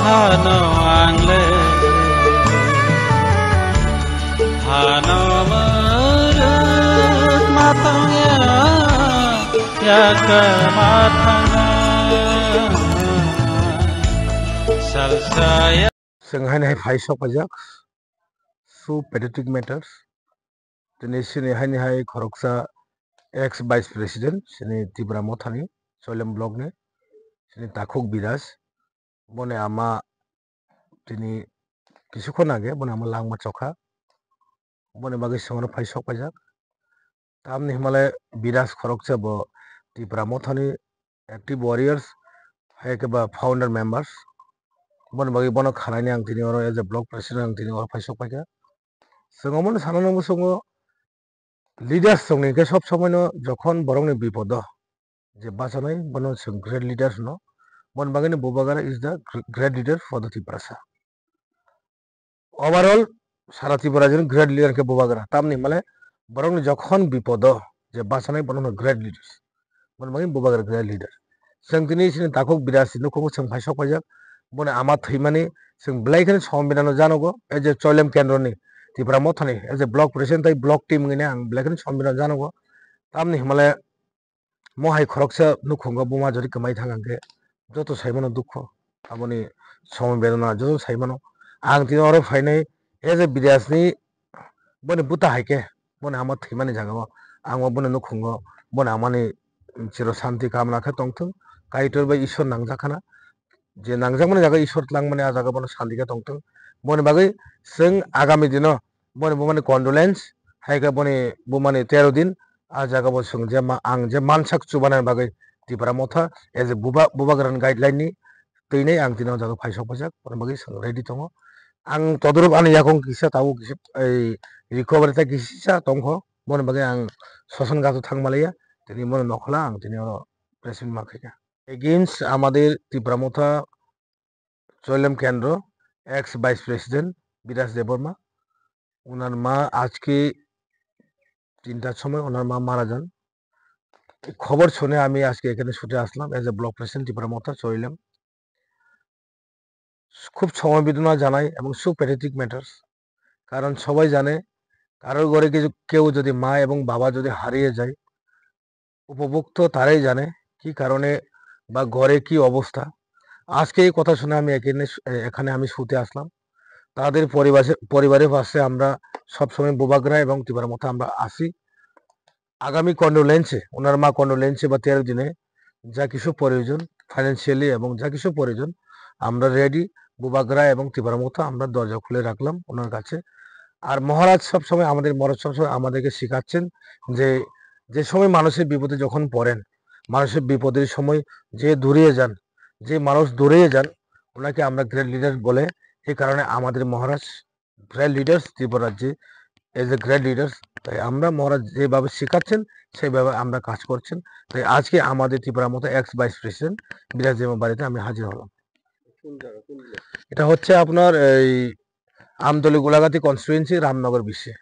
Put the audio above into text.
hano angle hano marut matangnya ya ke matangnya salsaya Senghan hai faisok pajak su patriotic matters tini sini hani hai khoroksa ex vice president sini Tripura Mothani Soilem block ne sini Takhuk Biraj bone ama tini কিছুক্ষণ আগে বনে আমার লাংমা চখা বনে বাকি সঙ্গে ফাইসক পাইজাক তামনি হিমালয় বিরাজ খরকছে ব Tripura মথানি active warriors হাইকে বা ফাউন্ডার মেম্বার্স বনে বাকি বন খানাইনি আং তিনি ওর এজ এ ব্লক প্রেসিডেন্ট আং তিনি ওর ফাইসক পাইকা সঙ্গ মনে সানানো সঙ্গ লিডার্স সঙ্গে কে সব সময় যখন বরংনি বিপদ যে বাঁচানাই বন গ্রেট লিডার্স ন বন বাগানি Bubagra is the great leader for the Tripura overall সারা ত্রিপুরা জন গ্রেট লিডারকে বুবাগারা তামনি মানে বরং যখন বিপদ যে বাঁচানাই বরং গ্রেট লিডার্স বন বাগানি বুবাগারা গ্রেট লিডার जों दिनै सिनि ताखुक बिराज नखौबो जों फाइसक फाइजाक बने आमा थैमानि जों ब्लाइखौनो संबिधान जानांगौ एज ए चयलेम केन्द्रनि त्रिपुरा मथानि एज ए ब्लक प्रेसिडेन्ट ताइ ब्लक टीम गैने आं ब्लाइखौनो संबिधान जानांगौ तामनि हिमालय महाय खरकसा नुखुंगा बुमा जरि कमाइ थांगांगे जत साइमानो दुख आबनि संबिधाना जत साइमानो आं तिनो आरो फाइनाय एज ए बिराजनि बने बुता हाइके बने आमा थैमानि जागाव आं बने नुखुंगा बने आमानि चिर शान्ति कामना खा तंथों काइटर बा ईश्वर नांजाखाना जे नांजाक माने जागा ईश्वर लांग माने आजागा बने शान्तिका तंथों बने बागै जों आगामी दिनो बने बुमानि कन्डोलेन्स हाइका बने बुमानि 13 दिन आजागा बो जों जे आं जे मानसाक चुबानाय बागै त्रिपुरा मथा एज ए बुबागरान गाइडलाइन नि तैनाय आं दिनाव जागा फाइसक फाइजाक बने बागै जों रेडि दङ आं तदरुप आनि याखं किसा ताव किसा रिकभारि ता किसा दंखो बने बागै आं ससन गातो थांमालाया তিনি মনে নখলা আং তিনি প্রেসিডেন্ট মাখাইকা এগেইনস্ট আমাদের ত্রিপুরা মথা চয়লেম কেন্দ্র এক্স ভাইস প্রেসিডেন্ট বিরাজ দেববর্মা ওনার মা আজকে 3টার সময় ওনার মা মারা যান খবর শুনে আমি আজকে এখানে ছুটে আসলাম as a block president Tripura Motha চয়লেম খুব সমবেদনা জানাই এবং সুপ্যাথেটিক ম্যাটার্স কারণ সবাই জানে কারোর ঘরে কেউ যদি মা এবং বাবা যদি হারিয়ে যায় উপভোক্ত তারাই জানে কি কারণে বা ঘরে কি অবস্থা আজকে এই কথা শুনে আমি এখানে আমি শুতে আসলাম তাদের পরিবারের পাশে আমরা সবসময় বুবাগরা এবং ত্রিপুরার মতো আমরা আসি আগামী কন্ডোলেন্সে ওনার মা কন্ডোলেন্সে বা 13 দিনে যা কিছু প্রয়োজন ফাইন্যান্সিয়ালি এবং যা কিছু প্রয়োজন আমরা রেডি বুবাগরা এবং ত্রিপুরার মতো আমরা দরজা খুলে রাখলাম ওনার কাছে আর মহারাজ সবসময় আমাদের মহারাজ সবসময় আমাদেরকে শেখাচ্ছেন যে যে সময় মানুষের বিপদে যখন পড়েন মানুষের বিপদের সময় যে দূরে যান যে মানুষ দূরে যান ওনাকে আমরা গ্রেট লিডার বলে এই কারণে আমাদের মহারাজ গ্রেট লিডার্স ত্রিপুরা রাজ্যে এজ এ গ্রেট লিডার্স তাই আমরা মহারাজ যেভাবে শেখাচ্ছেন সেইভাবে আমরা কাজ করছেন তাই আজকে আমাদের ত্রিপুরার মতো এক্স ভাইস প্রেসিডেন্ট বিরাজ দেবের বাড়িতে আমি হাজির হলাম এটা হচ্ছে আপনার এই আমতলী গোলাঘাটি কনস্টিটুয়েন্সি রামনগর বিশ্বে